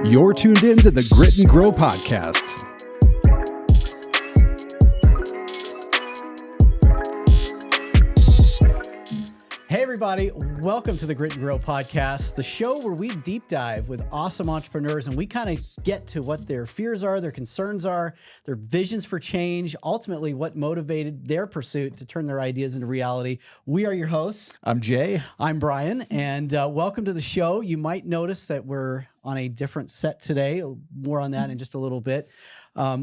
You're tuned in to the Grit and Grow podcast. Hey everybody, welcome to the Grit and Grow podcast, the show where we deep dive with awesome entrepreneurs and we kind of get to what their fears are, their concerns are, their visions for change, ultimately what motivated their pursuit to turn their ideas into reality. We are your hosts. I'm Jay. I'm Brian, and welcome to the show. You might notice that we're on a different set today. More on that in just a little bit.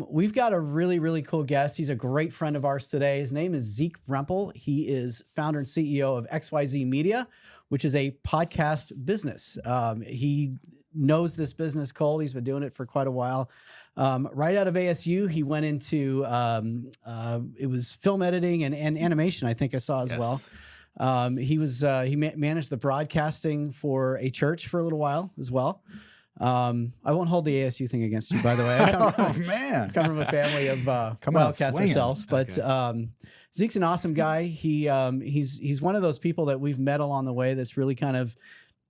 We've got a really, really cool guest. He's a great friend of ours today. His name is Zeke Rempel. He is founder and CEO of XYZ Media, which is a podcast business. He knows this business cold. He's been doing it for quite a while. Right out of ASU, he went into, it was film editing and animation, I think I saw as well. He managed the broadcasting for a church for a little while as well. I won't hold the ASU thing against you, by the way. I come from a family of Wildcats ourselves, but Zeke's an awesome guy. He's one of those people that we've met along the way that's really kind of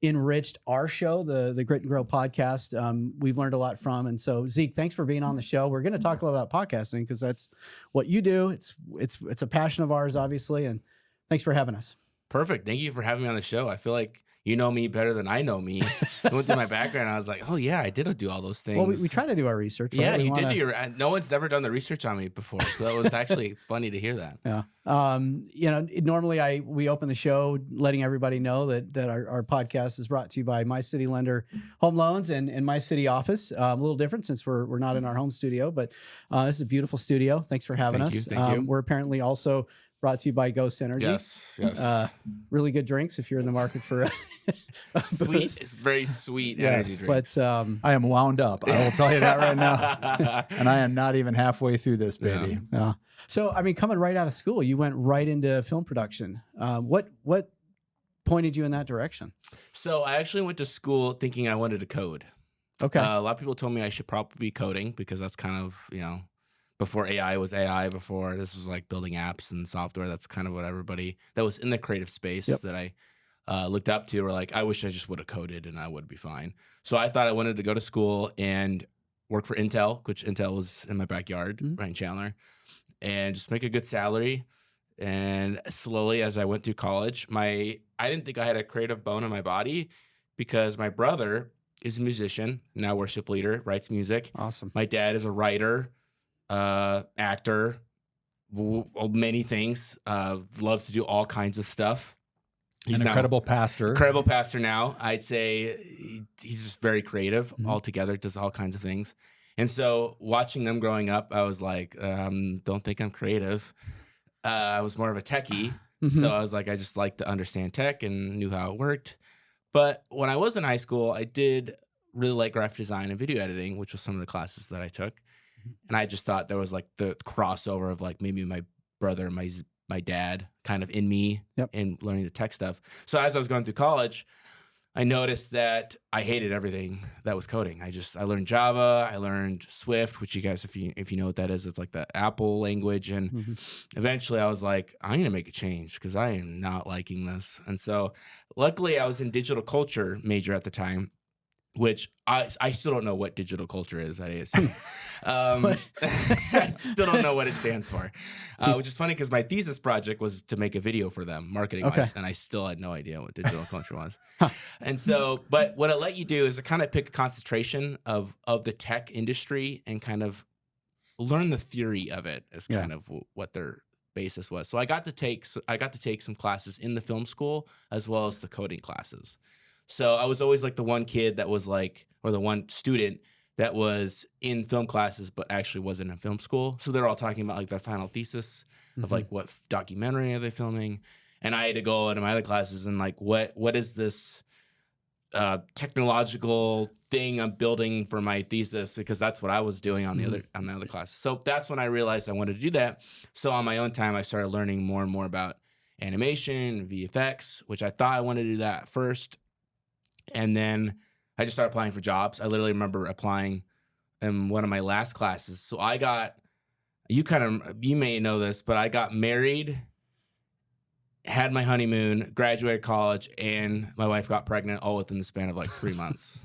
enriched our show, the Grit and Grow podcast. We've learned a lot from, and so Zeke, thanks for being on the show. We're going to talk a little about podcasting because that's what you do. It's a passion of ours, obviously, and thanks for having us. Perfect. Thank you for having me on the show. I feel like you know me better than I know me. I went through my background. And I was like, oh, yeah, I did do all those things. Well, we try to do our research. Right? Yeah, you did do your... No one's never done the research on me before, so that was actually funny to hear that. Yeah. Normally we open the show letting everybody know that our podcast is brought to you by My City Lender Home Loans and My City Office. A little different since we're not in our home studio, but this is a beautiful studio. Thanks for having us. Thank you. We're apparently also brought to you by Ghost Energy. Yes. Really good drinks if you're in the market for a sweet. It's very sweet energy drinks. But I am wound up. I will tell you that right now. And I am not even halfway through this, baby. Yeah. So, I mean, coming right out of school, you went right into film production. What pointed you in that direction? So I actually went to school thinking I wanted to code. Okay. A lot of people told me I should probably be coding because that's kind of, before AI was AI, before this was like building apps and software. That's kind of what everybody that was in the creative space that I looked up to were like, I wish I just would have coded and I would be fine. So I thought I wanted to go to school and work for Intel, which Intel was in my backyard, right in Chandler, and just make a good salary. And slowly as I went through college, I didn't think I had a creative bone in my body because my brother is a musician, now worship leader, writes music. Awesome. My dad is a writer. Actor, many things, loves to do all kinds of stuff. He's an incredible pastor. Incredible pastor now. I'd say he's just very creative altogether, does all kinds of things. And so watching them growing up, I was like, don't think I'm creative. I was more of a techie. So I was like, I just like to understand tech and knew how it worked. But when I was in high school, I did really like graphic design and video editing, which was some of the classes that I took. And I just thought there was like the crossover of like maybe my brother, my dad kind of in me and learning the tech stuff. So as I was going through college, I noticed that I hated everything that was coding. I learned Java, I learned Swift, which you guys, if you know what that is, it's like the Apple language. And eventually I was like, I need to make a change because I am not liking this. And so luckily I was in digital culture major at the time, which I still don't know what digital culture is at ASU. I still don't know what it stands for, which is funny because my thesis project was to make a video for them, marketing-wise, and I still had no idea what digital culture was. And so, but what it let you do is it kind of pick a concentration of the tech industry and kind of learn the theory of it as kind of what their basis was. So I got to take some classes in the film school as well as the coding classes. So I was always like the one kid that was like, or the one student that was in film classes, but actually wasn't in film school. So they're all talking about like their final thesis of like what documentary are they filming. And I had to go into my other classes and like, what is this technological thing I'm building for my thesis? Because that's what I was doing on the other classes. So that's when I realized I wanted to do that. So on my own time, I started learning more and more about animation, VFX, which I thought I wanted to do that first. And then I just started applying for jobs. I literally remember applying in one of my last classes. So I got, you may know this, but I got married, had my honeymoon, graduated college, and my wife got pregnant all within the span of like 3 months.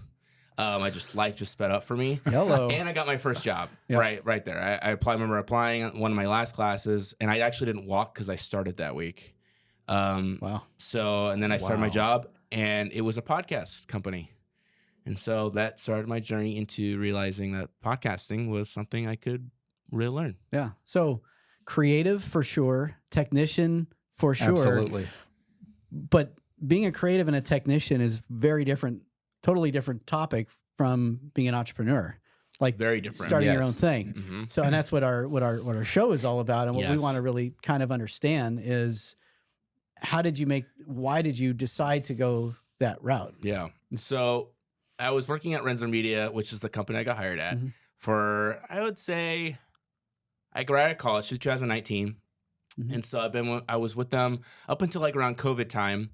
Life just sped up for me. Hello. And I got my first job Yeah. right there. I remember applying on one of my last classes, and I actually didn't walk because I started that week. Wow. So, and then I started my Wow. job, and it was a podcast company. And so that started my journey into realizing that podcasting was something I could really learn. Yeah. So creative for sure, technician for sure. Absolutely. But being a creative and a technician is very different, totally different topic from being an entrepreneur. Like Very different. starting your Yes. own thing. Mm-hmm. So, and that's what our show is all about. And what we Yes. want to really kind of understand is why did you decide to go that route? Yeah. So I was working at XYZ Media, which is the company I got hired at Mhm. for, I would say, I graduated out of college 2019. Mhm. And so I was with them up until like around COVID time.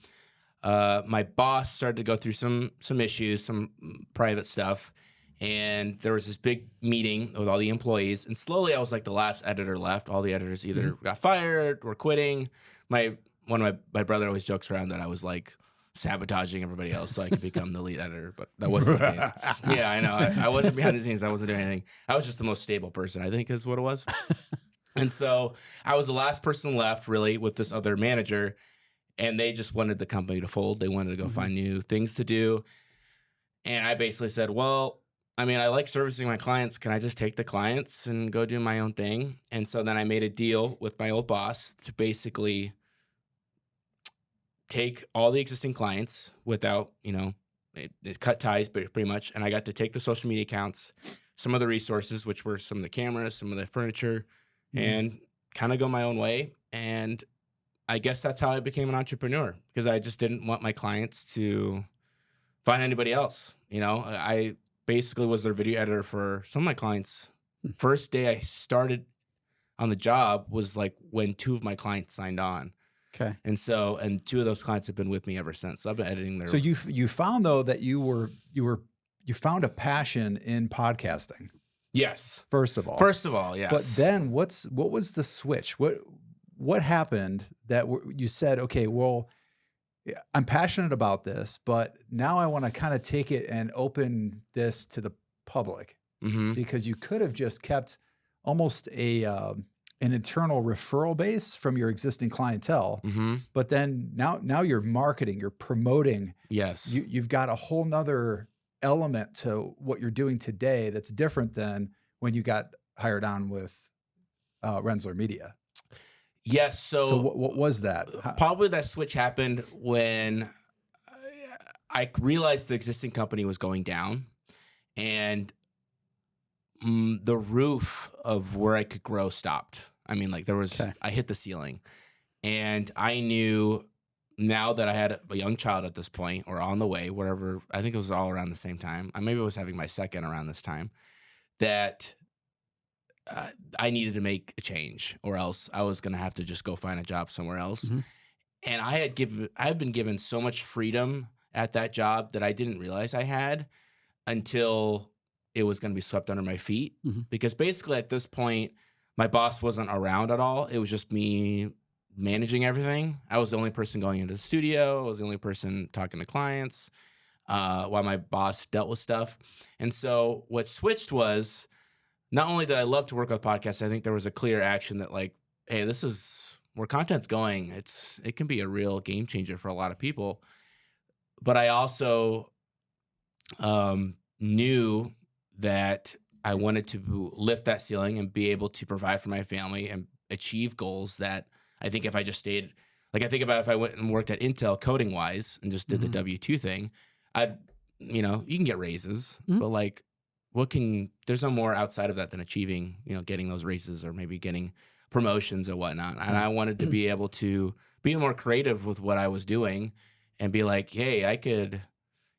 My boss started to go through some issues, some private stuff. And there was this big meeting with all the employees. And slowly I was like the last editor left. All the editors either got fired or quitting. One of my brother always jokes around that I was like sabotaging everybody else so I could become the lead editor, but that wasn't the case. Yeah, I know. I wasn't behind the scenes. I wasn't doing anything. I was just the most stable person, I think is what it was. And so I was the last person left really with this other manager, and they just wanted the company to fold. They wanted to go find new things to do. And I basically said, well, I mean, I like servicing my clients. Can I just take the clients and go do my own thing? And so then I made a deal with my old boss to basically take all the existing clients without, it cut ties pretty much. And I got to take the social media accounts, some of the resources, which were some of the cameras, some of the furniture, and kind of go my own way. And I guess that's how I became an entrepreneur, because I just didn't want my clients to find anybody else. I basically was their video editor for some of my clients. First day I started on the job was like when 2 of my clients signed on. Okay. And 2 of those clients have been with me ever since. So I've been editing their. So you found though that you found a passion in podcasting. Yes. First of all, yes. But then what was the switch? What happened that you said, okay, well, I'm passionate about this, but now I want to kind of take it and open this to the public, because you could have just kept almost an internal referral base from your existing clientele, but then now you're marketing, you're promoting. Yes. You've got a whole nother element to what you're doing today that's different than when you got hired on with XYZ Media. Yes. So what was that? Probably that switch happened when I realized the existing company was going down, and the roof of where I could grow stopped. I mean, like I hit the ceiling, and I knew now that I had a young child at this point, or on the way, whatever, I think it was all around the same time. Maybe I was having my second around this time, that I needed to make a change, or else I was going to have to just go find a job somewhere else. And I had been given so much freedom at that job that I didn't realize I had until it was going to be swept under my feet. Because basically at this point, my boss wasn't around at all. It was just me managing everything. I was the only person going into the studio. I was the only person talking to clients while my boss dealt with stuff. And so what switched was, not only did I love to work with podcasts, I think there was a clear action that like, hey, this is where content's going. It can be a real game changer for a lot of people. But I also knew that I wanted to lift that ceiling and be able to provide for my family and achieve goals that I think if I just stayed, like I think about if I went and worked at Intel coding wise and just did the W-2 thing, you can get raises, but like, there's no more outside of that than achieving, getting those raises or maybe getting promotions or whatnot. And I wanted to be able to be more creative with what I was doing and be like, hey, I could,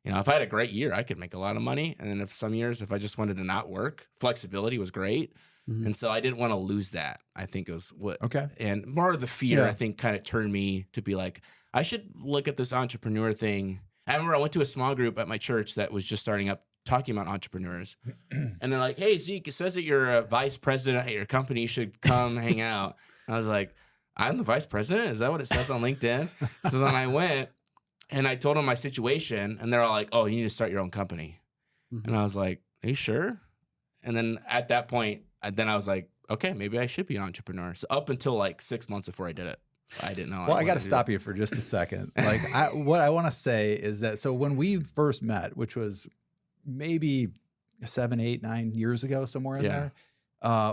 if I had a great year, I could make a lot of money. And then some years, if I just wanted to not work, flexibility was great. And so I didn't want to lose that. I think it was and more of the fear, I think, kind of turned me to be like, I should look at this entrepreneur thing. I remember I went to a small group at my church that was just starting up, talking about entrepreneurs. And they're like, hey, Zeke, it says that you're a vice president at your company. You should come hang out. And I was like, I'm the vice president? Is that what it says on LinkedIn? So then I went and I told them my situation, and they're all like, oh, you need to start your own company. And I was like, are you sure? And then at that point, I was like, okay, maybe I should be an entrepreneur. So up until like 6 months before I did it, I didn't know. Well, I got to stop you for just a second. Like, what I want to say is that, so when we first met, which was maybe 7, 8, 9 years ago, somewhere in there,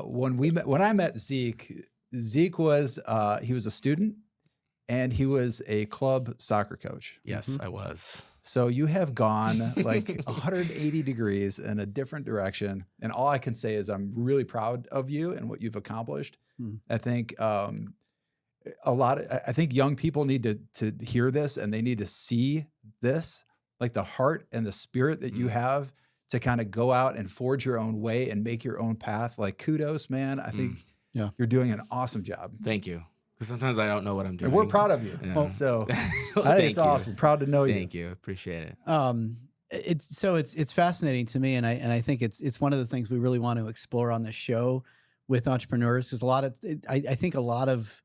when I met Zeke was, he was a student and he was a club soccer coach. Yes, I was. So you have gone like 180 degrees in a different direction. And all I can say is I'm really proud of you and what you've accomplished. I think, I think young people need to hear this, and they need to see this, like the heart and the spirit that you have to kind of go out and forge your own way and make your own path. Like, kudos, man. I think you're doing an awesome job. Thank you. Because sometimes I don't know what I'm doing. And we're proud of you. Yeah. Well, so I think it's awesome. Proud to know you. Thank you. Appreciate it. It's fascinating to me, and I think it's one of the things we really want to explore on this show with entrepreneurs, because I think a lot of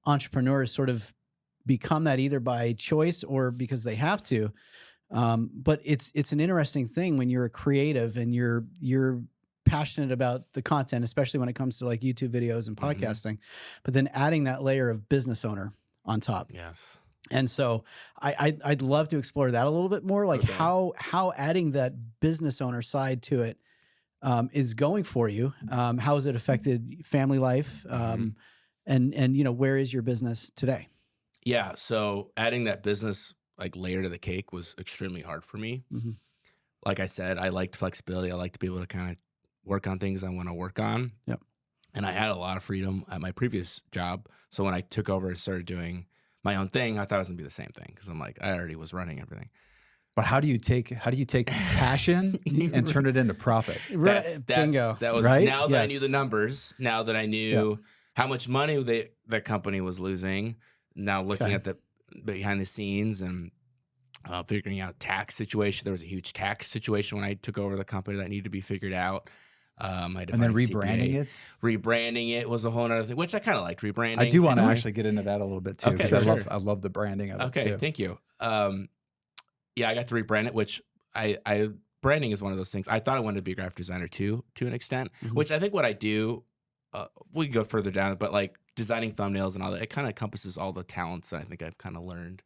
entrepreneurs sort of become that either by choice or because they have to. But it's an interesting thing when you're a creative and you're passionate about the content, especially when it comes to like YouTube videos and podcasting, but then adding that layer of business owner on top. Yes. And so I'd love to explore that a little bit more, like how adding that business owner side to it is going for you. How has it affected family life? And where is your business today? Yeah. So adding that business like layer to the cake was extremely hard for me. Like I said, I liked flexibility. I like to be able to kind of work on things I want to work on. Yep. And I had a lot of freedom at my previous job. So when I took over and started doing my own thing, I thought it was gonna be the same thing, because I'm like, I already was running everything. But how do you take passion and turn it into profit? Bingo. That was right? Now that I knew the numbers, now that I knew how much money the company was losing, now looking at the behind the scenes and figuring out tax situation. There was a huge tax situation when I took over the company that needed to be figured out. And then rebranding it. Rebranding it was a whole other thing, which I kind of liked rebranding. I do want to actually get into that a little bit too, because Okay, I love the branding of it too. Okay, thank you. Yeah, I got to rebrand it, which I branding is one of those things. I thought I wanted to be a graphic designer too, to an extent, which I think what I do, we can go further down, but like designing thumbnails and all that, it kind of encompasses all the talents that I think I've kind of learned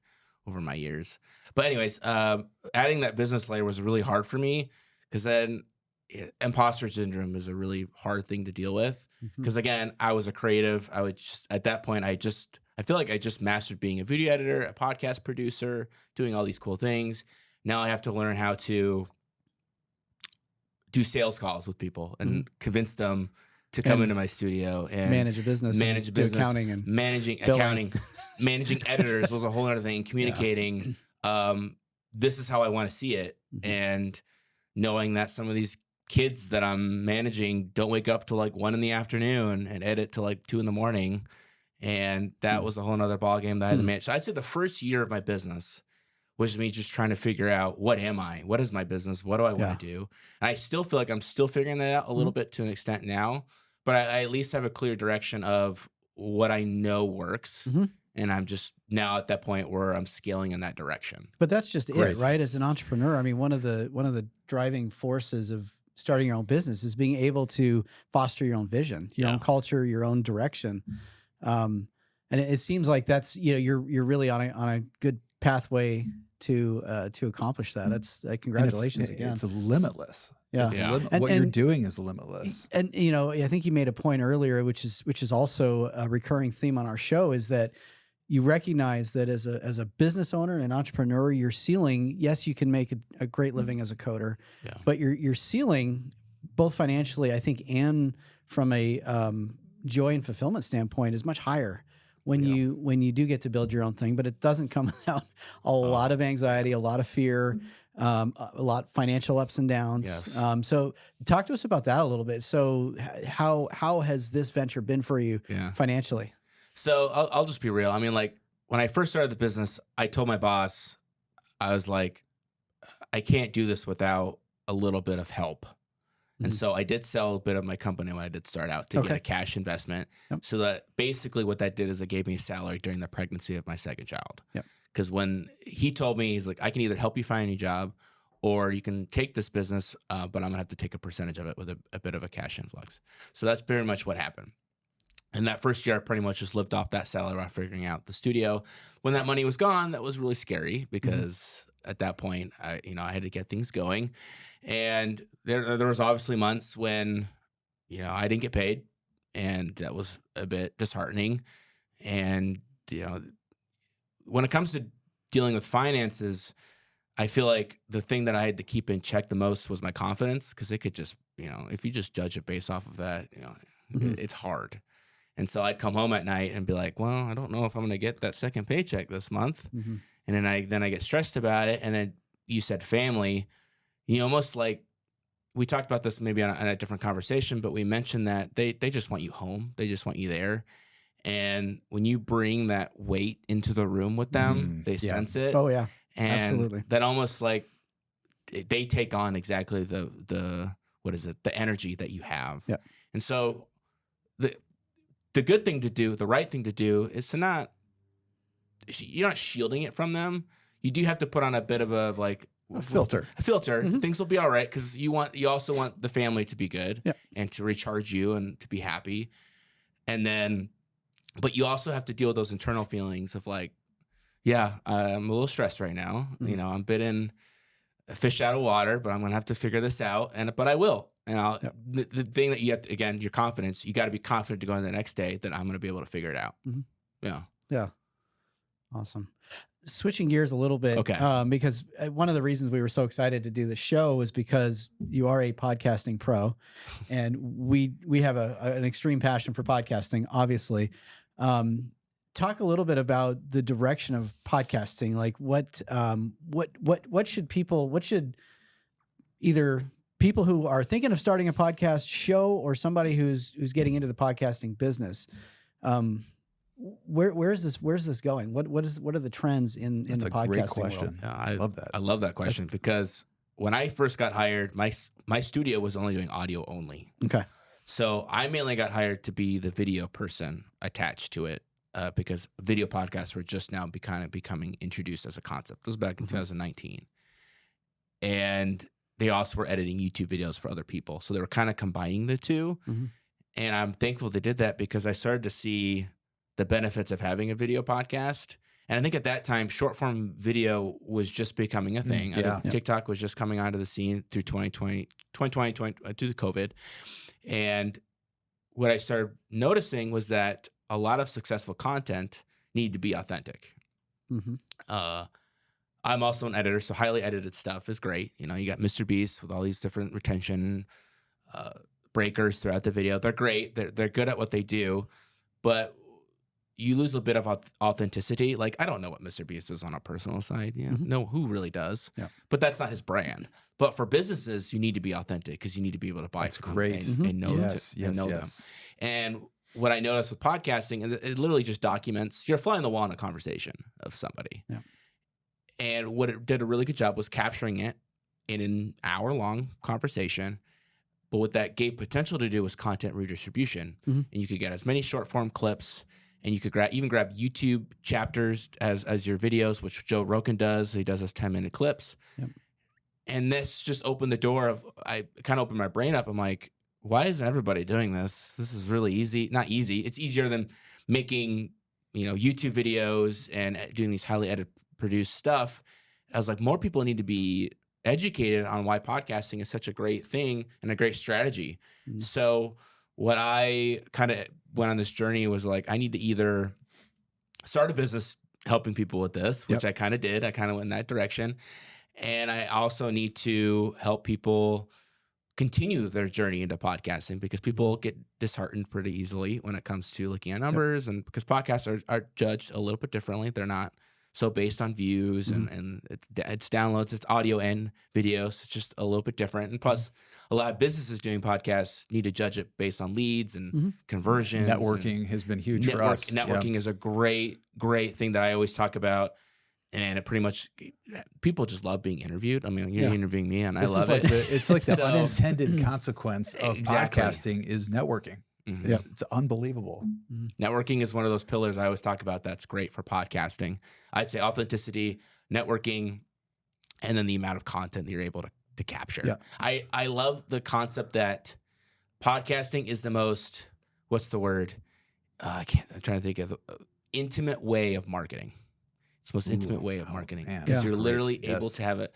over my years. But anyways, adding that business layer was really hard for me, because then imposter syndrome is a really hard thing to deal with. Because again, I was a creative. I would just, at that point, I feel like I just mastered being a video editor, a podcast producer, doing all these cool things. Now I have to learn how to do sales calls with people and convince them to come into my studio and manage a business, do accounting and managing editors was a whole other thing. Communicating, this is how I want to see it, and knowing that some of these kids that I'm managing don't wake up till like 1 PM and edit till like 2 AM. And that was a whole nother ballgame that I had to manage. So I'd say the first year of my business was me just trying to figure out, what am I? What is my business? What do I want to do? And I still feel like I'm still figuring that out a little bit to an extent now, but I at least have a clear direction of what I know works. And I'm just now at that point where I'm scaling in that direction. But that's just it, right? As an entrepreneur, I mean, one of the driving forces of starting your own business is being able to foster your own vision, your own culture, your own direction. And it seems like that's, you're really on a good pathway to accomplish that. That's congratulations again. It's limitless. Yeah. What you're doing is limitless. And I think you made a point earlier, which is also a recurring theme on our show, is that you recognize that as a business owner and an entrepreneur, your ceiling, yes, you can make a great living as a coder, but your ceiling, both financially, I think, and from a joy and fulfillment standpoint, is much higher when you do get to build your own thing. But it doesn't come without a lot of anxiety, a lot of fear, a lot of financial ups and downs. Yes. So talk to us about that a little bit. So how has this venture been for you financially? So I'll just be real. I mean, like when I first started the business, I told my boss, I was like, I can't do this without a little bit of help. And so I did sell a bit of my company when I did start out to get a cash investment. So that basically what that did is it gave me a salary during the pregnancy of my second child. Because when he told me, he's like, I can either help you find a new job, or you can take this business, but I'm gonna have to take a percentage of it with a bit of a cash influx. So that's very much what happened. And that first year, I pretty much just lived off that salary while figuring out the studio. When that money was gone, that was really scary because at that point, I had to get things going. And there was obviously months when, I didn't get paid, and that was a bit disheartening. And, when it comes to dealing with finances, I feel like the thing that I had to keep in check the most was my confidence, because it could just, if you just judge it based off of that, it's hard. And so I'd come home at night and be like, well, I don't know if I'm going to get that second paycheck this month. And then I get stressed about it. And then you said family, almost like we talked about this maybe on a different conversation, but we mentioned that they just want you home. They just want you there. And when you bring that weight into the room with them, they sense it. Oh yeah, and absolutely. That almost like they take on exactly the energy that you have. Yeah. And so the good thing to do, the right thing to do, is to you're not shielding it from them. You do have to put on a bit of a filter. Things will be all right, because you also want the family to be good and to recharge you and to be happy. And then, but you also have to deal with those internal feelings of I'm a little stressed right now. I'm a bit in a fish out of water, but I'm going to have to figure this out. But I will. And the thing that you have to, again, your confidence, you got to be confident to go in the next day that I'm going to be able to figure it out. Yeah. Awesome. Switching gears a little bit. Okay. Because one of the reasons we were so excited to do the show was because you are a podcasting pro, and we have an extreme passion for podcasting, obviously. Talk a little bit about the direction of podcasting. Like what should either people who are thinking of starting a podcast show, or somebody who's getting into the podcasting business? Where's this going? What are the trends in the podcasting great question. world? Yeah, I love that. I love that question, because when I first got hired, my studio was only doing audio only. Okay. So I mainly got hired to be the video person attached to it, because video podcasts were just now becoming introduced as a concept. This was back in 2019. And they also were editing YouTube videos for other people. So they were kind of combining the two. And I'm thankful they did that, because I started to see the benefits of having a video podcast. And I think at that time, short form video was just becoming a thing. TikTok was just coming onto the scene through 2020 through the COVID. And what I started noticing was that a lot of successful content needed to be authentic. I'm also an editor, so highly edited stuff is great. You got Mr. Beast with all these different retention breakers throughout the video. They're great. They're good at what they do, but you lose a bit of authenticity. Like, I don't know what Mr. Beast is on a personal side. No, who really does? Yeah. But that's not his brand. But for businesses, you need to be authentic, because you need to be able to buy from them and know them. And what I noticed with podcasting, it literally just documents, you're a fly on the wall in a conversation of somebody. Yeah. And what it did a really good job was capturing it in an hour-long conversation. But what that gave potential to do was content redistribution. And you could get as many short-form clips, and you could even grab YouTube chapters as your videos, which Joe Rogan does. He does those 10-minute clips. Yep. And this just opened the door I kind of opened my brain up. I'm like, why isn't everybody doing this? This is really easy. Not easy. It's easier than making, YouTube videos and doing these highly produced stuff. I was like, more people need to be educated on why podcasting is such a great thing and a great strategy. So what I kind of went on this journey was like, I need to either start a business helping people with this, which I kind of did. I kind of went in that direction. And I also need to help people continue their journey into podcasting, because people get disheartened pretty easily when it comes to looking at numbers. And because podcasts are judged a little bit differently. They're not so based on views and it's downloads, it's audio and videos. It's just a little bit different. And plus, a lot of businesses doing podcasts need to judge it based on leads and conversions. Networking has been huge for us. Networking is a great thing that I always talk about. And it pretty much, people just love being interviewed. I mean, you're interviewing me, and I love it. It's like the unintended consequence of podcasting is networking. It's unbelievable. Networking is one of those pillars I always talk about that's great for podcasting. I'd say authenticity, networking, and then the amount of content that you're able to capture. Yeah. I love the concept that podcasting is the most, what's the word? I'm trying to think of the intimate way of marketing. It's the most intimate way of marketing, because you're literally able to have it.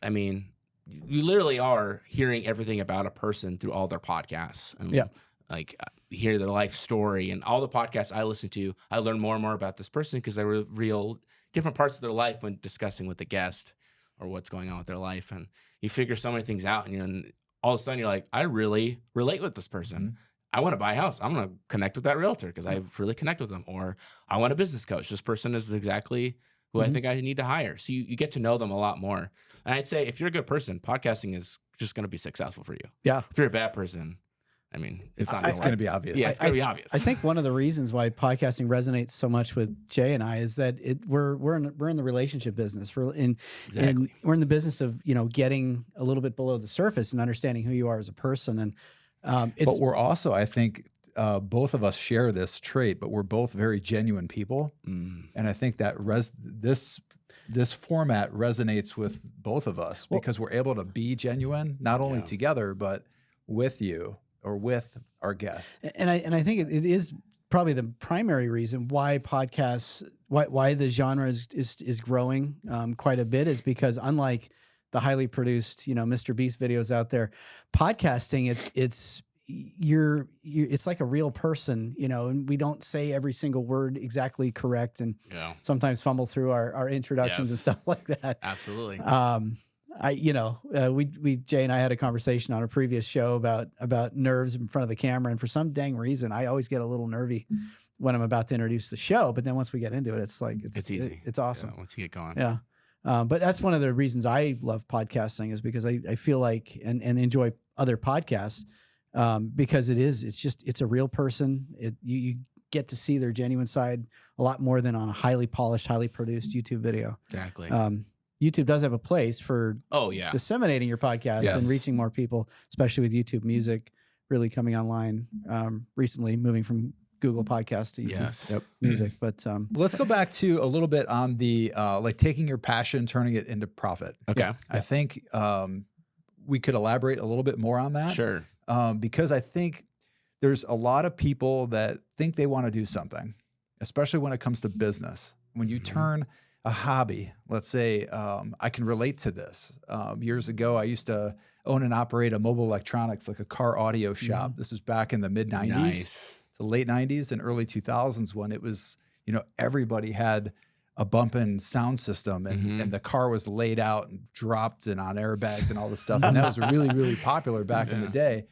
I mean, you literally are hearing everything about a person through all their podcasts. And like hear their life story, and all the podcasts I listen to, I learn more and more about this person because they reveal different parts of their life when discussing with the guest or what's going on with their life. And you figure so many things out, and all of a sudden you're like, I really relate with this person. Mm-hmm. I want to buy a house. I'm going to connect with that realtor because I really connect with them. Or I want a business coach. This person is exactly who I think I need to hire. So you get to know them a lot more. And I'd say if you're a good person, podcasting is just going to be successful for you. Yeah. If you're a bad person, I mean, it's going to be obvious. Yeah, it's going to be obvious. I think one of the reasons why podcasting resonates so much with Jay and I is that we're in the relationship business. We're in the business of, getting a little bit below the surface and understanding who you are as a person. And but we're also, I think, both of us share this trait, but we're both very genuine people. And I think that this format resonates with both of us because we're able to be genuine, not only together, but with you or with our guest. And I think it is probably the primary reason why podcasts, why the genre is growing quite a bit, is because unlike the highly produced, Mr. Beast videos out there, podcasting, it's like a real person, and we don't say every single word exactly correct, and sometimes fumble through our introductions and stuff like that. Absolutely. Jay and I had a conversation on a previous show about nerves in front of the camera, and for some dang reason, I always get a little nervy when I'm about to introduce the show. But then once we get into it, it's like it's easy. It's awesome. Once you get going. Yeah. But that's one of the reasons I love podcasting, is because I feel like and enjoy other podcasts because it's a real person. You get to see their genuine side a lot more than on a highly polished, highly produced YouTube video. Exactly. YouTube does have a place for disseminating your podcast and reaching more people, especially with YouTube Music really coming online recently, moving from Google Podcast to YouTube Music. But let's go back to a little bit on the like taking your passion, turning it into profit. Okay. I think we could elaborate a little bit more on that. Sure. Because I think there's a lot of people that think they want to do something, especially when it comes to business. When you turn a hobby, let's say, I can relate to this. Years ago, I used to own and operate a mobile electronics, like a car audio shop. This was back in the mid 90s. Nice. The late 90s and early 2000s, when it was, everybody had a bumping sound system, and the car was laid out and dropped and on airbags and all this stuff. And that was really, really popular back in the day.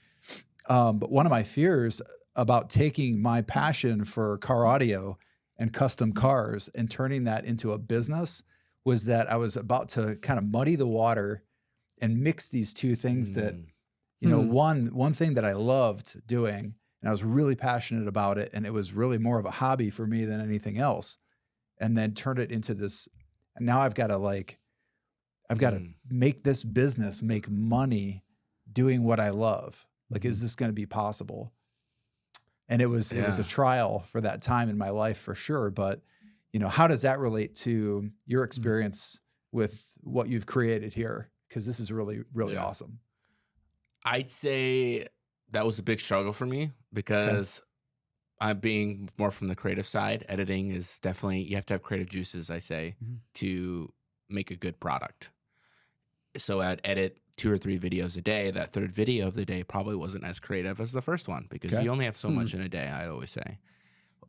But one of my fears about taking my passion for car audio and custom cars and turning that into a business was that I was about to kind of muddy the water and mix these two things that, one thing that I loved doing, and I was really passionate about it, and it was really more of a hobby for me than anything else, and then turn it into this. And now I've got to make this business make money doing what I love. Like, is this going to be possible? And it was a trial for that time in my life for sure. But, how does that relate to your experience with what you've created here? Because this is really, really awesome. I'd say that was a big struggle for me because I'm being more from the creative side. Editing is definitely, you have to have creative juices, I say, to make a good product. So I'd edit 2 or 3 videos a day. That third video of the day probably wasn't as creative as the first one because you only have so much in a day, I'd always say.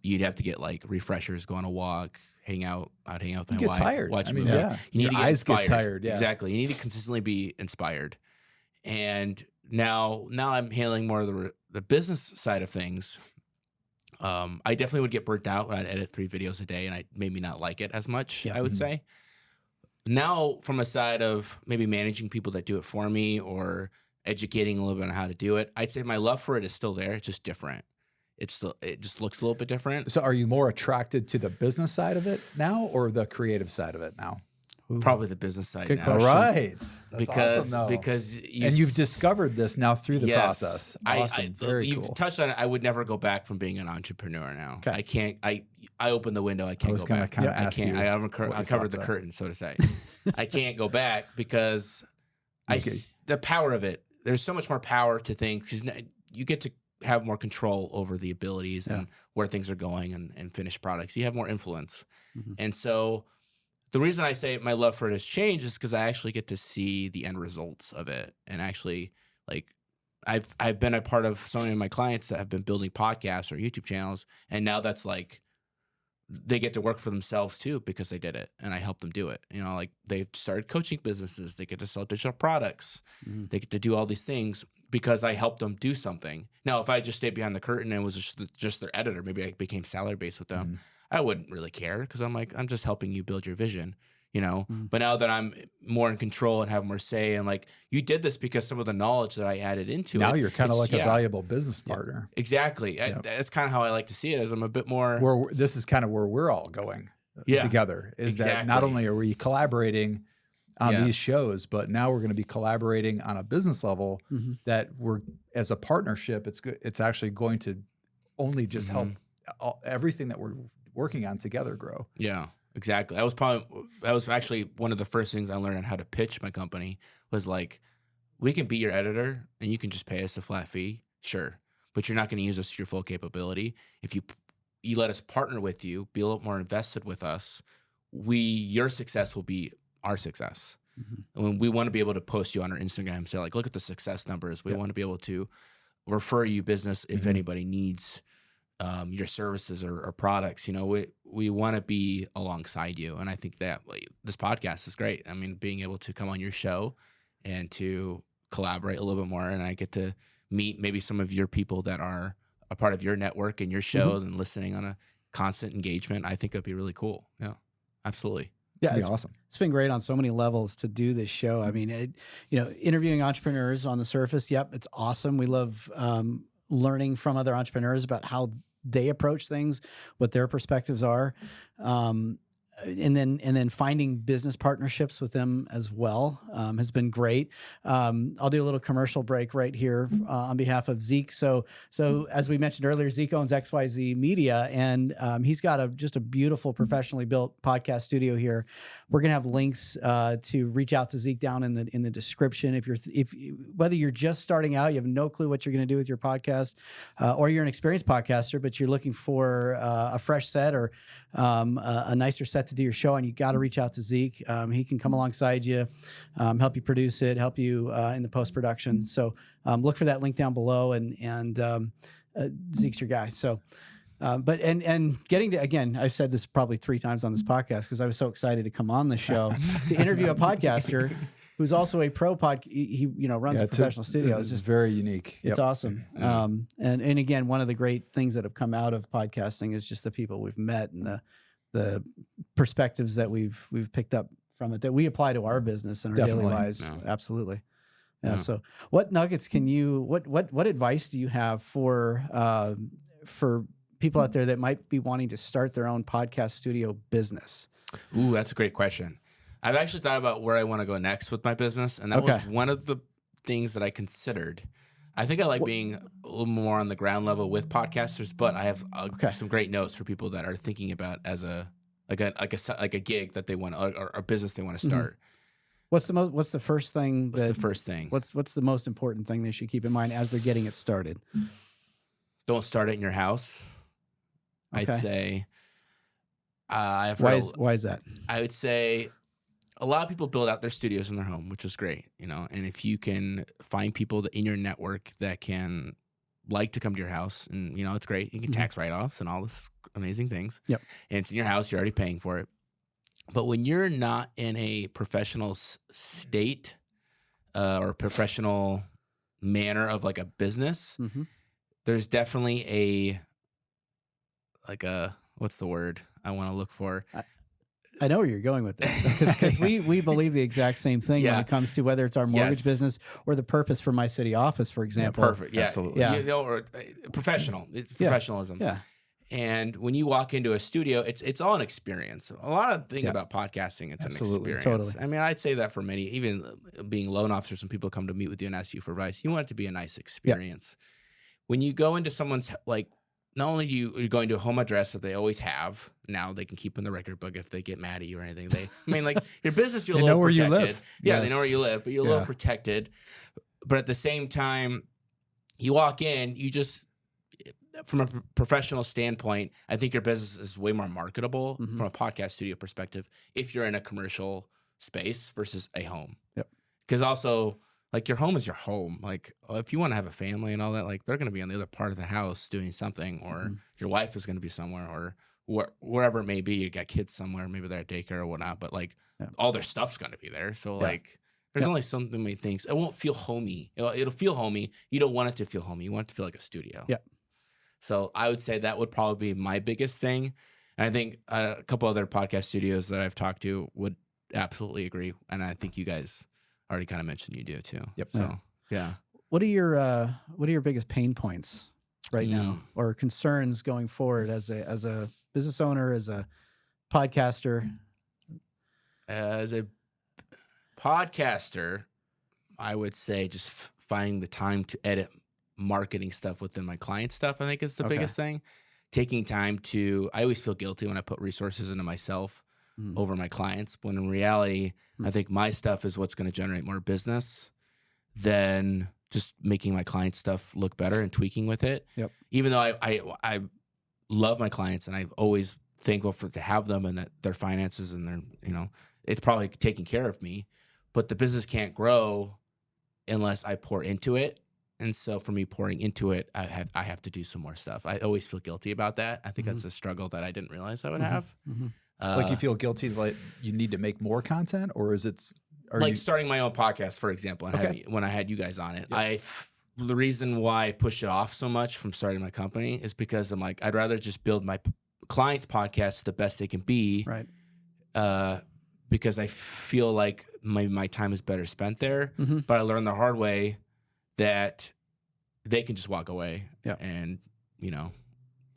You'd have to get like refreshers, go on a walk, hang out. I'd hang out with my wife. You get tired. Watch a movie. You need Your to get eyes inspired. get tired. Yeah. Exactly. You need to consistently be inspired. And now I'm handling more of the business side of things. I definitely would get burnt out when I'd edit 3 videos a day, and I maybe not like it as much, I would say. Now, from a side of maybe managing people that do it for me or educating a little bit on how to do it, I'd say my love for it is still there. It's just different. It just looks a little bit different. So are you more attracted to the business side of it now or the creative side of it now? Probably the business side Good now. question. All right. That's awesome, though. Because you've discovered this now through the process. Awesome. Very you've cool. touched on it. I would never go back from being an entrepreneur now. Okay. I can't. I open the window. I can't go back. Kind of ask I can't. you I covered the curtain, so to say. I can't go back because the power of it. There's so much more power to things because you get to have more control over the abilities and where things are going and finished products. You have more influence. And so the reason I say my love for it has changed is because I actually get to see the end results of it. And actually, like, I've been a part of so many of my clients that have been building podcasts or YouTube channels. And now that's like, they get to work for themselves too because they did it and I helped them do it. You know, like they've started coaching businesses. They get to sell digital products. They get to do all these things because I helped them do something. Now, if I just stayed behind the curtain and was just their editor, maybe I became salary based with them. I wouldn't really care because I'm like, I'm just helping you build your vision, you know? But now that I'm more in control and have more say and like, you did this because some of the knowledge that I added into now it. Now you're kind of like a valuable business partner. Exactly. That's kind of how I like to see it as I'm a bit more. This is kind of where we're all going together is that not only are we collaborating on these shows, but now we're going to be collaborating on a business level that we're as a partnership. It's actually going to only just help everything that we're working on together grow. Yeah, exactly. That was actually one of the first things I learned on how to pitch my company was like, we can be your editor and you can just pay us a flat fee. Sure. But you're not going to use us to your full capability. If you let us partner with you, be a little more invested with us, your success will be our success. And we want to be able to post you on our Instagram, say like, look at the success numbers. We want to be able to refer you business if anybody needs your services or products. You know, we want to be alongside you. And I think that this podcast is great. I mean, being able to come on your show and to collaborate a little bit more. And I get to meet maybe some of your people that are a part of your network and your show and listening on a constant engagement. I think that'd be really cool. Yeah, absolutely. Yeah, it's awesome. It's been great on so many levels to do this show. I mean, interviewing entrepreneurs on the surface. Yep. It's awesome. We love learning from other entrepreneurs about how they approach things, what their perspectives are. And then finding business partnerships with them as well has been great. I'll do a little commercial break right here on behalf of Zeke. So as we mentioned earlier, Zeke owns XYZ Media, and he's got just a beautiful, professionally built podcast studio here. We're gonna have links to reach out to Zeke down in the description. If whether you're just starting out, you have no clue what you're gonna do with your podcast, or you're an experienced podcaster, but you're looking for a fresh set or a nicer set to do your show, and you got to reach out to Zeke. He can come alongside you, help you produce it, help you in the post-production. So look for that link down below, and Zeke's your guy. So, but getting to, again, I've said this probably 3 times on this podcast because I was so excited to come on the show to interview a podcaster who's also a pro he runs a professional studio. It's just very unique. It's awesome. And again, one of the great things that have come out of podcasting is just the people we've met and the perspectives that we've picked up from it that we apply to our business and our daily lives. No. Absolutely. Yeah. So what nuggets can you, what advice do you have for people out there that might be wanting to start their own podcast studio business? Ooh, that's a great question. I've actually thought about where I want to go next with my business, and that was one of the things that I considered. I think I like being a little more on the ground level with podcasters, but I have some great notes for people that are thinking about as a gig that they want or a business they want to start. What's the first thing? What's the first thing? What's the most important thing they should keep in mind as they're getting it started? Don't start it in your house. I'd say. Why is that? I would say a lot of people build out their studios in their home, which is great, and if you can find people in your network that can like to come to your house, and it's great. You can tax write-offs and all this amazing things. Yep. And it's in your house, you're already paying for it. But when you're not in a professional state or professional manner of like a business, there's definitely what's the word I want to look for? I know where you're going with this because we believe the exact same thing when it comes to whether it's our mortgage business or the purpose for my city office, for example. Yeah, perfect. Yeah, absolutely. Yeah. Or professional. It's professionalism. Yeah. And when you walk into a studio, it's all an experience. A lot of things about podcasting, it's an experience. Totally. I mean, I'd say that for many, even being loan officers, when people come to meet with you and ask you for advice, you want it to be a nice experience. When you go into someone's not only you're going to a home address that they always have. Now they can keep in the record book if they get mad at you or anything. Like your business, you're a little protected. They know where you live. Yeah, they know where you live, but you're a little Yeah. protected. But at the same time, you walk in, you just, from a professional standpoint, I think your business is way more marketable from a podcast studio perspective if you're in a commercial space versus a home. Yep. Because also, like, your home is your home. Like, if you want to have a family and all that, like, they're going to be on the other part of the house doing something, or your wife is going to be somewhere, or wherever it may be. You got kids somewhere, maybe they're at daycare or whatnot, but like all their stuff's going to be there. So like, there's only so many things. It won't feel homey. It'll feel homey. You don't want it to feel homey. You want it to feel like a studio. Yeah. So I would say that would probably be my biggest thing. And I think a couple other podcast studios that I've talked to would absolutely agree. And I think you guys already kind of mentioned you do too. Yep. So yeah. What are your biggest pain points right now, or concerns going forward as a business owner, as a podcaster? As a podcaster, I would say just finding the time to edit marketing stuff within my client stuff, I think is the biggest thing. Taking time to, I always feel guilty when I put resources into myself over my clients, when in reality, I think my stuff is what's going to generate more business than just making my client stuff look better and tweaking with it. Yep. Even though I love my clients and I'm always thankful to have them, and that their finances and their, it's probably taking care of me, but the business can't grow unless I pour into it. And so for me pouring into it, I have to do some more stuff. I always feel guilty about that. I think that's a struggle that I didn't realize I would have. Like you feel guilty that you need to make more content, or is it starting my own podcast, for example, and when I had you guys on it, the reason why I pushed it off so much from starting my company is because I'm like, I'd rather just build my clients' podcast the best they can be. Right. Because I feel like my time is better spent there. But I learned the hard way that they can just walk away and,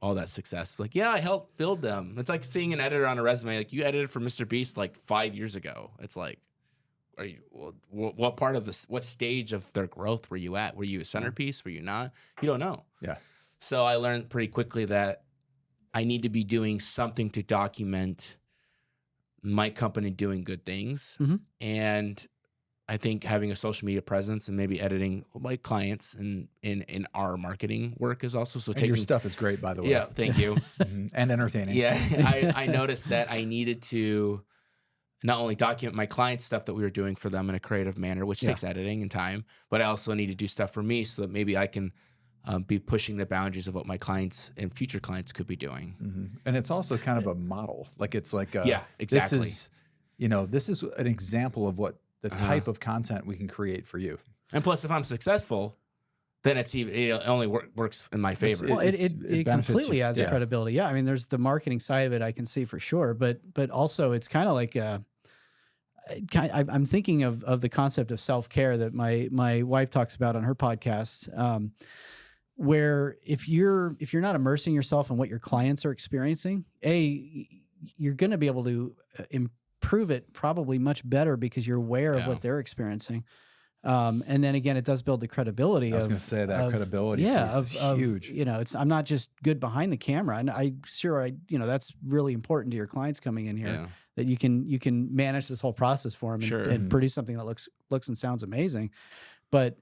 all that success. Like, I helped build them. It's like seeing an editor on a resume. Like, you edited for Mr. Beast like 5 years ago. It's like, what part of this, what stage of their growth were you at? Were you a centerpiece? Were you not? You don't know. Yeah. So I learned pretty quickly that I need to be doing something to document my company doing good things. And I think having a social media presence and maybe editing my clients and in our marketing work is also so. And your stuff is great, by the way. Yeah, thank you. And entertaining. Yeah, I noticed that I needed to not only document my client stuff that we were doing for them in a creative manner, which takes editing and time, but I also need to do stuff for me so that maybe I can be pushing the boundaries of what my clients and future clients could be doing. And it's also kind of a model. Like it's like, exactly. This is an example of what the type of content we can create for you. And plus, if I'm successful, then it only works in my favor. It completely adds credibility. Yeah, I mean, there's the marketing side of it I can see for sure, but also it's kind of like I'm thinking of the concept of self-care that my wife talks about on her podcast, where if you're not immersing yourself in what your clients are experiencing, you're going to be able to improve it probably much better because you're aware of what they're experiencing. And then again, it does build the credibility. I was going to say that credibility is huge. I'm not just good behind the camera, and that's really important to your clients coming in here, that you can manage this whole process for them and produce something that looks and sounds amazing. But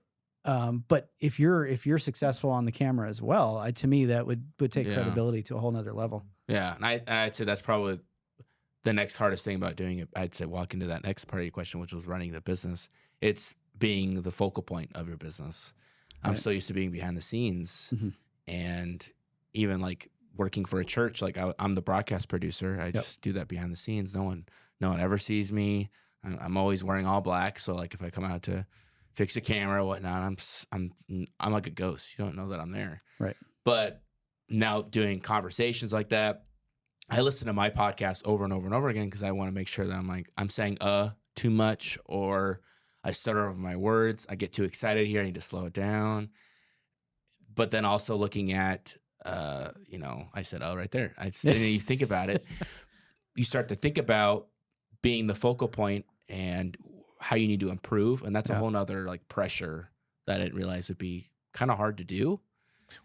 if you're successful on the camera as well, to me that would take credibility to a whole nother level. Yeah, and I'd say that's probably the next hardest thing about doing it. I'd say walk into that next part of your question, which was running the business. It's being the focal point of your business. I'm so used to being behind the scenes, and even like working for a church. Like I'm the broadcast producer. I just do that behind the scenes. No one ever sees me. I'm always wearing all black. So like if I come out to fix a camera or whatnot, I'm like a ghost. You don't know that I'm there. Right. But now doing conversations like that, I listen to my podcast over and over and over again because I want to make sure that I'm saying too much, or I stutter over my words. I get too excited here. I need to slow it down. But then also looking at, I said right there. And you think about it, you start to think about being the focal point and how you need to improve. And that's a whole nother like pressure that I didn't realize would be kind of hard to do.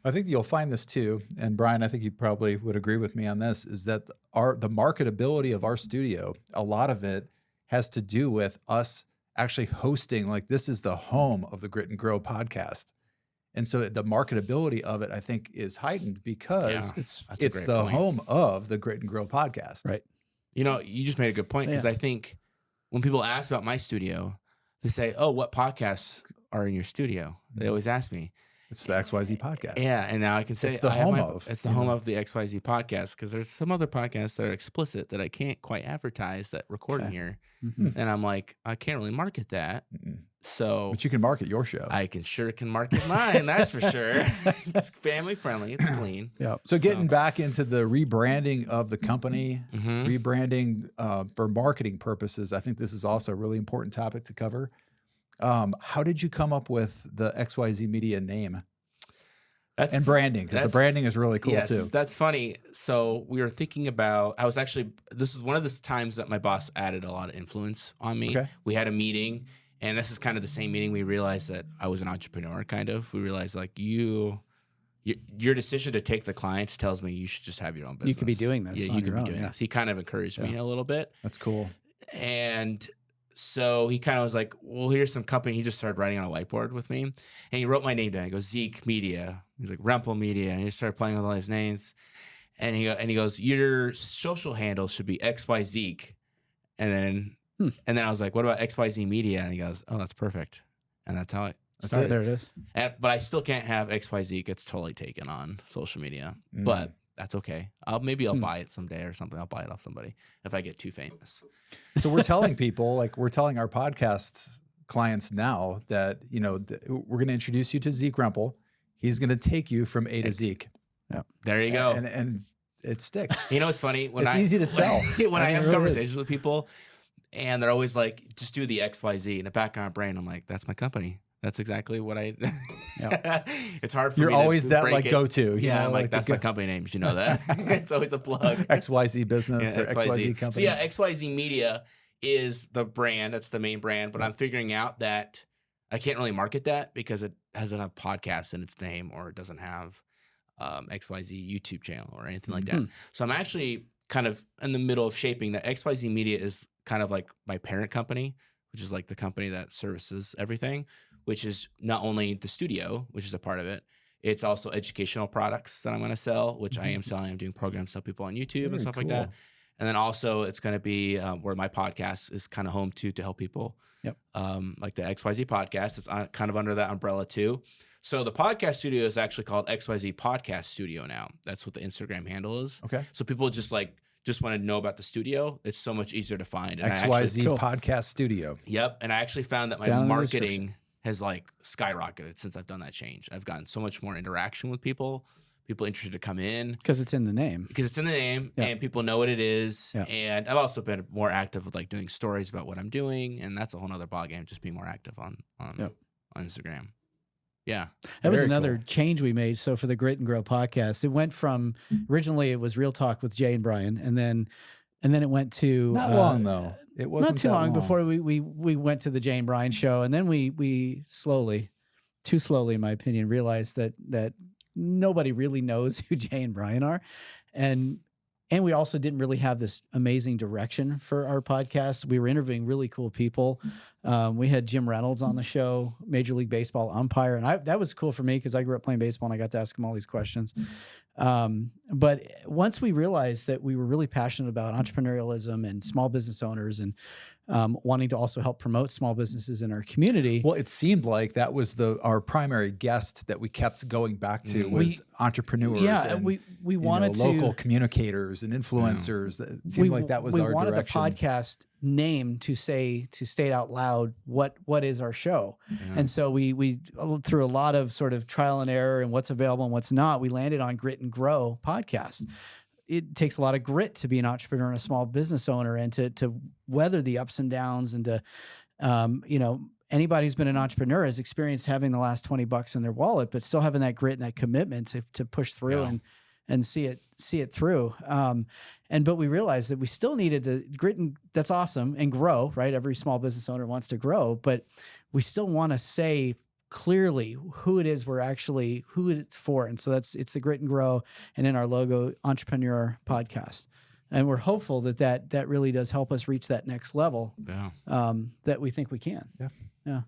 I think you'll find this too, and Brian, I think you probably would agree with me on this, is that the marketability of our studio, a lot of it has to do with us actually hosting, like this is the home of the Grit and Grow podcast. And so the marketability of it, I think, is heightened because it's the home of the Grit and Grow podcast. Right. You know, you just made a good point, because I think when people ask about my studio, they say, "Oh, what podcasts are in your studio?" They always ask me. It's the XYZ podcast. Yeah, and now I can say it's the home of. It's the home of the XYZ podcast, because there's some other podcasts that are explicit that I can't quite advertise that record in here. And I'm like, I can't really market that. So, but you can market your show. I can market mine. That's for sure. It's family friendly. It's clean. Yeah. So getting back into the rebranding of the company, rebranding for marketing purposes, I think this is also a really important topic to cover. How did you come up with the XYZ Media name? And branding, because the branding is really cool too. That's funny. So we were thinking about, this is one of the times that my boss added a lot of influence on me. Okay. We had a meeting, and this is kind of the same meeting we realized that I was an entrepreneur, kind of. We realized like your decision to take the clients tells me you should just have your own business. You could be doing this. Yeah, you could be doing this. He kind of encouraged me a little bit. That's cool. And so he kind of was like, well, here's some company. He just started writing on a whiteboard with me, and he wrote my name down. He goes, Zeke Media. He's like, Rempel Media. And he started playing with all his names. And he goes, your social handle should be XYZ. And then I was like, what about XYZ Media? And he goes, oh, that's perfect. And that's how it started. There it is. But I still can't have XYZ. It's totally taken on social media. But that's okay. Maybe I'll buy it someday or something. I'll buy it off somebody if I get too famous. So we're telling people, like we're telling our podcast clients now that, you know, we're going to introduce you to Zeke Rempel. He's going to take you from A to Zeke. Yeah. There you go. And it sticks. You know, it's funny. It's easy to sell. When I have conversations with people and they're always like, just do the XYZ. In the back of my brain, I'm like, that's my company. That's exactly what I. It's hard for me. You're always to that break like it. go to. Yeah, I'm like that's my company name. You know that. It's always a plug. XYZ business or XYZ company. So yeah, XYZ Media is the brand. That's the main brand. But I'm figuring out that I can't really market that because it hasn't a podcast in its name, or it doesn't have XYZ YouTube channel or anything like that. So I'm actually kind of in the middle of shaping that. XYZ Media is kind of like my parent company, which is like the company that services everything, which is not only the studio, which is a part of it, it's also educational products that I'm going to sell, which I am selling. I'm doing programs to help people on YouTube and stuff like that. And then also it's going to be where my podcast is kind of home to help people. Yep. Like the XYZ podcast, it's kind of under that umbrella too. So the podcast studio is actually called XYZ Podcast Studio now. That's what the Instagram handle is. Okay. So people just want to know about the studio. It's so much easier to find. And XYZ Podcast Studio. Yep. And I actually found that my marketing has like skyrocketed since I've done that change. I've gotten so much more interaction with people interested to come in. Because it's in the name. Because it's in the name and people know what it is. Yeah. And I've also been more active with like doing stories about what I'm doing. And that's a whole nother ballgame, just being more active on Instagram. Yeah. That was another change we made. So for the Grit and Grow podcast, it went from originally it was Real Talk with Jay and Brian, and then it went to not long though. It wasn't not too long before we went to the Jay and Brian show, and then we slowly, too slowly in my opinion, realized that nobody really knows who Jay and Brian are, and we also didn't really have this amazing direction for our podcast. We were interviewing really cool people. We had Jim Reynolds on the show, Major League Baseball umpire, and that was cool for me because I grew up playing baseball and I got to ask him all these questions. But once we realized that we were really passionate about entrepreneurialism and small business owners and wanting to also help promote small businesses in our community. Well, it seemed like that was our primary guest that we kept going back to was entrepreneurs. Yeah, and we wanted local communicators and influencers. It seemed like that was our direction. We wanted the podcast name to state out loud what is our show. Yeah. And so we through a lot of sort of trial and error and what's available and what's not, we landed on Grit and Grow podcast. It takes a lot of grit to be an entrepreneur and a small business owner and to weather the ups and downs and to, anybody who's been an entrepreneur has experienced having the last $20 in their wallet, but still having that grit and that commitment to push through and see it through. But we realized that we still needed to grit and that's awesome and grow, right? Every small business owner wants to grow, but we still want to say clearly who it is who it's for. And so it's the Grit and Grow, and in our logo, Entrepreneur Podcast. And we're hopeful that really does help us reach that next level. Yeah. That we think we can. Yeah. Yeah.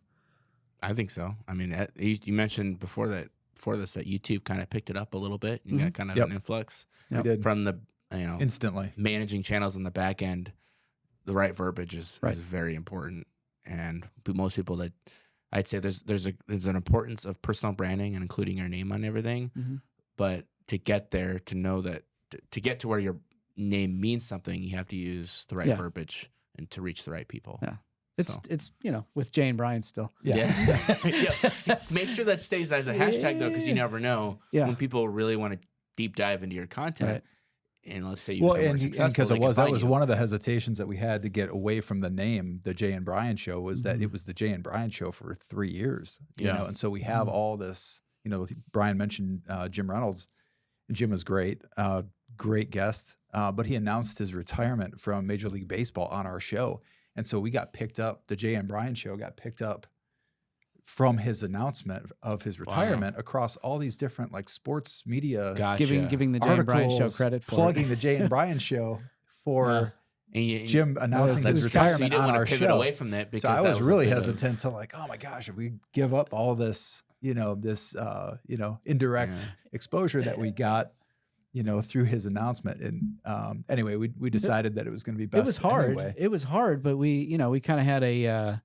I think so. I mean, you mentioned before this that YouTube kind of picked it up a little bit. You got kind of an influx We did. from the Instantly. managing channels on the back end. The right verbiage is very important, and most people that I'd say there's an importance of personal branding and including your name on everything. But to get there, to know that to get to where your name means something, you have to use the right verbiage and to reach the right people. Yeah. It's with Jay and Brian still. Yeah. Make sure that stays as a hashtag though, because you never know when people really want to deep dive into your content. Right. And let's say you become more successful, because that was you. one of the hesitations that we had to get away from the name, the Jay and Brian Show, was that it was the Jay and Brian Show for 3 years. You know, and so we have all this. You know, Brian mentioned Jim Reynolds. Jim was great, great guest, but he announced his retirement from Major League Baseball on our show. And so we got picked up, the Jay and Brian Show got picked up from his announcement of his retirement across all these different like sports media. Giving the Jay and Brian Show credit for plugging the Jay and Brian Show for Jim announcing his retirement so on our pivot show. Away from that because so I was really a hesitant to like, oh my gosh, if we give up all this, indirect exposure that we got, through his announcement. And anyway, we decided that it was going to be best. It was hard. Anyway. It was hard, but we kind of had a,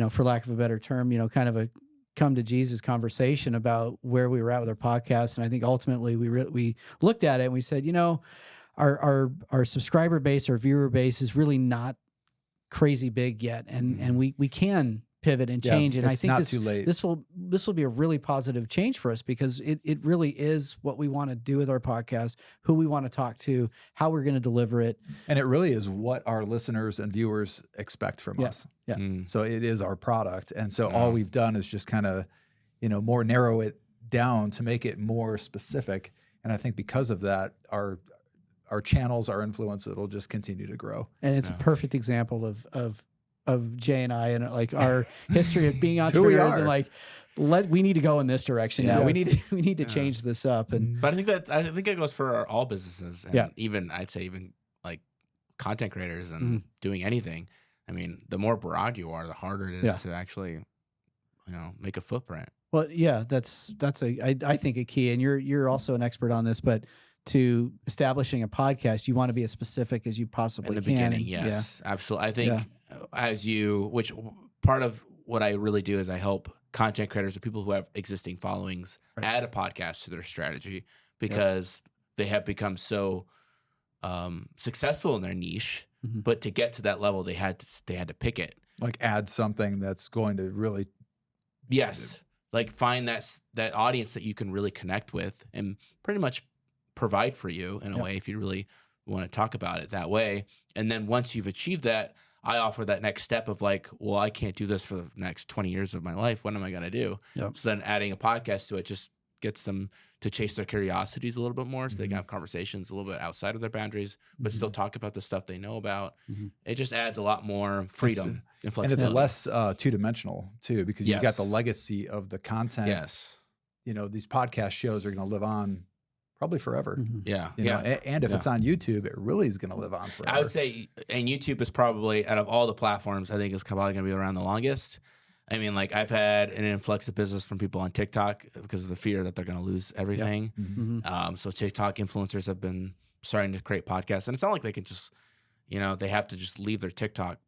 for lack of a better term, kind of a come to Jesus conversation about where we were at with our podcast. And I think ultimately we looked at it and we said, our subscriber base, our viewer base is really not crazy big yet. And we can pivot and change. And I think too late. This will be a really positive change for us because it really is what we want to do with our podcast, who we want to talk to, how we're going to deliver it. And it really is what our listeners and viewers expect from us. Yeah. So it is our product. And so all we've done is just kind of, more narrow it down to make it more specific. And I think because of that, our channels, our influence, it'll just continue to grow. And it's a perfect example of Jay and I and like our history of being entrepreneurs and like we need to go in this direction now. Yes. We need to change this up. And but I think that goes for all businesses and even I'd say even like content creators and doing anything. I mean, the more broad you are, the harder it is to actually make a footprint. Well, yeah, that's I think a key. And you're also an expert on this, but to establishing a podcast, you want to be as specific as you possibly can. In the beginning, yes, absolutely. I think which part of what I really do is I help content creators or people who have existing followings add a podcast to their strategy because they have become so successful in their niche. But to get to that level, they had to pick it. Like add something that's going to really. Yes. Like find that audience that you can really connect with and pretty much provide for you in a way if you really want to talk about it that way. And then once you've achieved that, I offer that next step of like, well, I can't do this for the next 20 years of my life. What am I going to do? Yep. So then adding a podcast to it just gets them to chase their curiosities a little bit more so they can have conversations a little bit outside of their boundaries, but still talk about the stuff they know about. It just adds a lot more freedom and flexibility. And it's less two-dimensional too, because you've got the legacy of the content. Yes. These podcast shows are going to live on probably forever. And if it's on YouTube, it really is going to live on forever. I would say, and YouTube is probably, out of all the platforms, I think it's probably going to be around the longest. I mean, like I've had an influx of business from people on TikTok because of the fear that they're going to lose everything. So TikTok influencers have been starting to create podcasts, and it's not like they can just, they have to just leave their TikTok,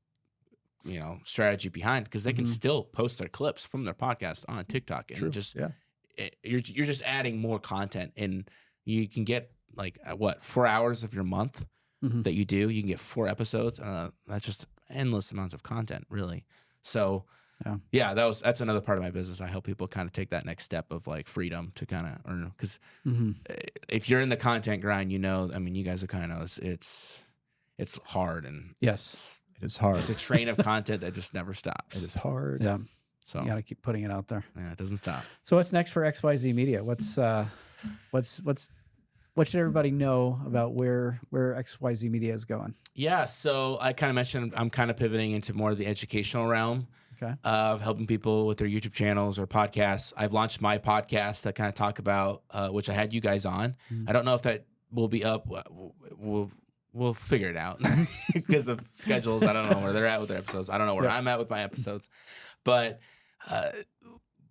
strategy behind because they can still post their clips from their podcast on TikTok, and you're just adding more content, and you can get like 4 hours of your month that you do. You can get 4 episodes. That's just endless amounts of content, really. So. That's another part of my business. I help people kind of take that next step of like freedom to kind of earn, because if you're in the content grind, you guys are kind of know it's hard, and yes, it is hard. It's a train of content that just never stops. It is hard. Yeah. So you got to keep putting it out there. Yeah, it doesn't stop. So what's next for XYZ Media? What should everybody know about where XYZ Media is going? Yeah, so I kind of mentioned I'm kind of pivoting into more of the educational realm. Okay. of helping people with their YouTube channels or podcasts. I've launched my podcast that kind of talk about, which I had you guys on. I don't know if that will be up. We'll figure it out because of schedules. I don't know where they're at with their episodes. I don't know where I'm at with my episodes, but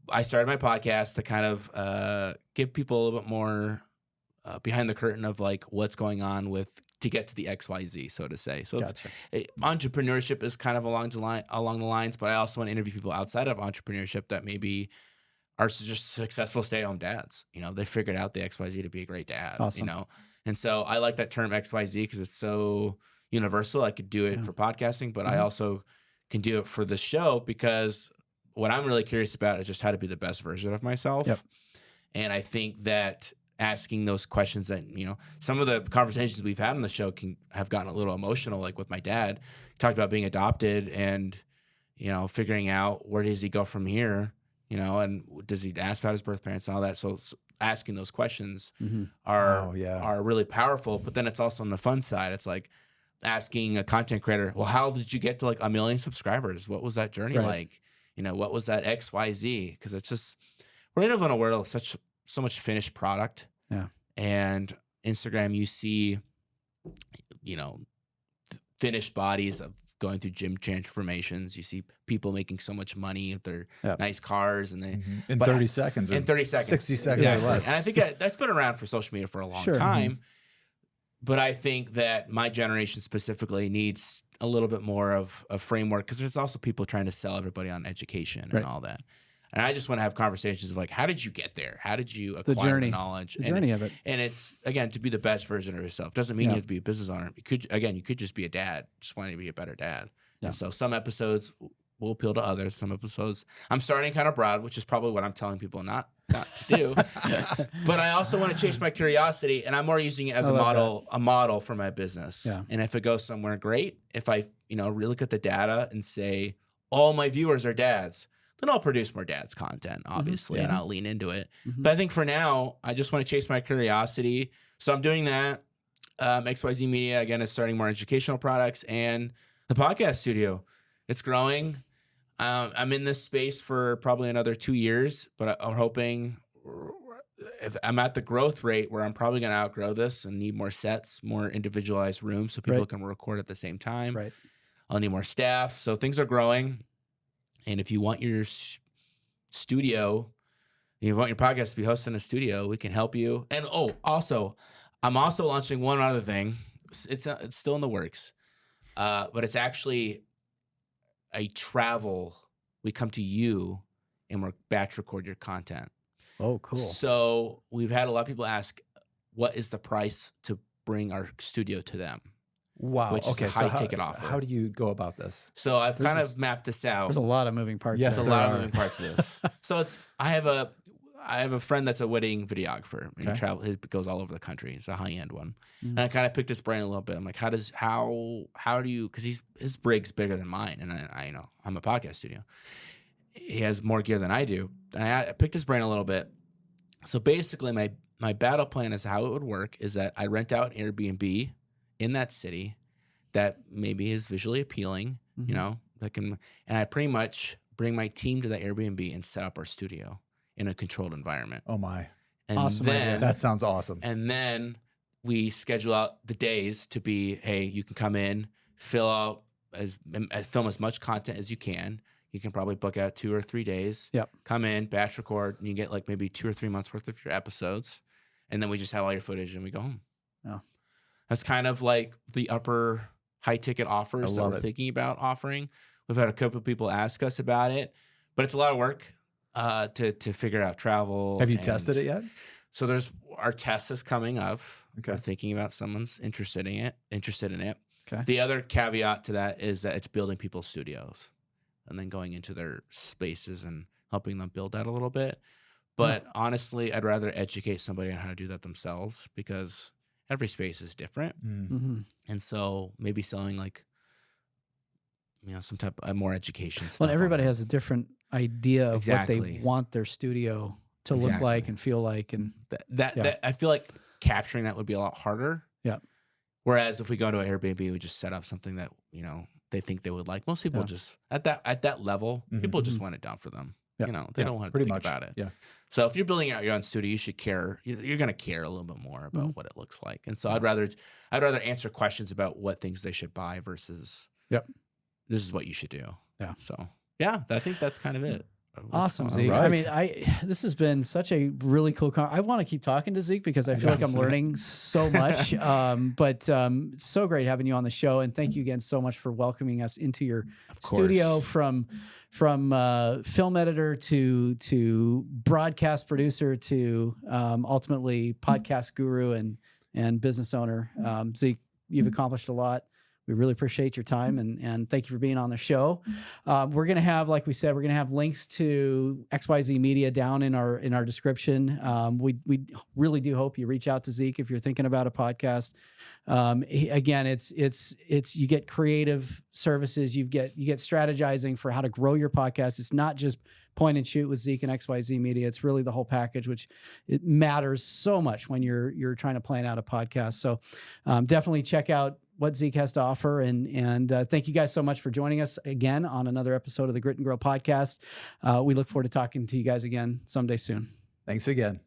I started my podcast to kind of give people a little bit more behind the curtain of like what's going on to get to the XYZ, so to say. So Gotcha. Entrepreneurship is kind of along the lines, but I also want to interview people outside of entrepreneurship that maybe are just successful stay-at-home dads. You know, they figured out the XYZ to be a great dad. Awesome. You know, and so I like that term XYZ because it's so universal. I could do it for podcasting, but I also can do it for the show because what I'm really curious about is just how to be the best version of myself. Yep. And I think that asking those questions that, you know, some of the conversations we've had on the show have gotten a little emotional, like with my dad. He talked about being adopted and, you know, figuring out where does he go from here, you know, and does he ask about his birth parents and all that. So asking those questions are really powerful. But then it's also on the fun side. It's like asking a content creator, well, how did you get to like 1 million subscribers? What was that journey like? You know, what was that XYZ? Because it's just, we're in a world of so much finished product. Yeah. And Instagram, you see, you know, finished bodies of going through gym transformations. You see people making so much money with their nice cars and they in 30 seconds. In 30 seconds. 60 seconds exactly. or less. And I think that's been around for social media for a long time. But I think that my generation specifically needs a little bit more of a framework because there's also people trying to sell everybody on education and all that. And I just want to have conversations of like, how did you get there? How did you acquire the knowledge? The journey of it. And it's, again, to be the best version of yourself. Doesn't mean you have to be a business owner. You could just be a dad, just wanting to be a better dad. Yeah. And so some episodes will appeal to others. Some episodes, I'm starting kind of broad, which is probably what I'm telling people not to do. But I also want to chase my curiosity, and I'm more using it as a model for my business. Yeah. And if it goes somewhere, great. If I, you know, really look at the data and say all my viewers are dads, then I'll produce more dads content, obviously, and I'll lean into it. But I think for now, I just want to chase my curiosity. So I'm doing that. XYZ Media, again, is starting more educational products, and the podcast studio, it's growing. I'm in this space for probably another 2 years, but I'm hoping if I'm at the growth rate where I'm probably going to outgrow this and need more sets, more individualized rooms so people can record at the same time. Right. I'll need more staff. So things are growing. And if you want your studio, you want your podcast to be hosted in a studio, we can help you. And also, I'm also launching one other thing. It's still in the works, but it's actually a travel. We come to you and we're batch record your content. Oh, cool. So we've had a lot of people ask, what is the price to bring our studio to them? Wow. Which is a high ticket offer. How do you go about this? So I've kind of mapped this out. There's a lot of moving parts. Yes, there's a lot of moving parts of this. So I have a friend that's a wedding videographer. Okay. He goes all over the country. He's a high-end one. And I kind of picked his brain a little bit. I'm like, how do you, because his rig's bigger than mine. And I know I'm a podcast studio. He has more gear than I do. And I picked his brain a little bit. So basically my battle plan is how it would work is that I rent out Airbnb in that city that maybe is visually appealing, you know, and I pretty much bring my team to the Airbnb and set up our studio in a controlled environment. Oh my. And awesome. Then, that sounds awesome. And then we schedule out the days to be, hey, you can come in, film as much content as you can. You can probably book out 2 or 3 days. Yep. Come in, batch record, and you get like maybe 2 or 3 months worth of your episodes. And then we just have all your footage and we go home. Yeah. That's kind of like the upper high ticket offers that we're thinking about offering. We've had a couple of people ask us about it, but it's a lot of work to figure out travel. Have you tested it yet? So our test is coming up. Okay. We're thinking about someone's interested in it. Okay. The other caveat to that is that it's building people's studios and then going into their spaces and helping them build that a little bit. But honestly, I'd rather educate somebody on how to do that themselves because every space is different. And so maybe selling like, you know, some type of more education stuff. Well, everybody has a different idea of what they want their studio to look like and feel like. And that I feel like capturing that would be a lot harder. Yeah. Whereas if we go to an Airbnb, we just set up something that, you know, they think they would like. Most people Yeah. just at that level, people just want it done for them. Yeah. You know, they don't want to pretty think much. about it. Yeah. So if you're building out your own studio, you should care. You're going to care a little bit more about what it looks like. And so I'd rather answer questions about what things they should buy versus this is what you should do. Yeah. So yeah, I think that's kind of it. Awesome, All Zeke. right. I mean, this has been such a really cool I want to keep talking to Zeke because I feel like I'm learning so much. But so great having you on the show, and thank you again so much for welcoming us into your studio from film editor to broadcast producer to ultimately podcast guru and business owner. Zeke, you've accomplished a lot. We really appreciate your time and thank you for being on the show. We're going to have, like we said, we're going to have links to XYZ Media down in our description. We really do hope you reach out to Zeke if you're thinking about a podcast. Again, it's you get creative services, you get strategizing for how to grow your podcast. It's not just point and shoot with Zeke and XYZ Media. It's really the whole package, which it matters so much when you're trying to plan out a podcast. So definitely check out what Zeke has to offer. And thank you guys so much for joining us again on another episode of the Grit and Grow podcast. We look forward to talking to you guys again someday soon. Thanks again.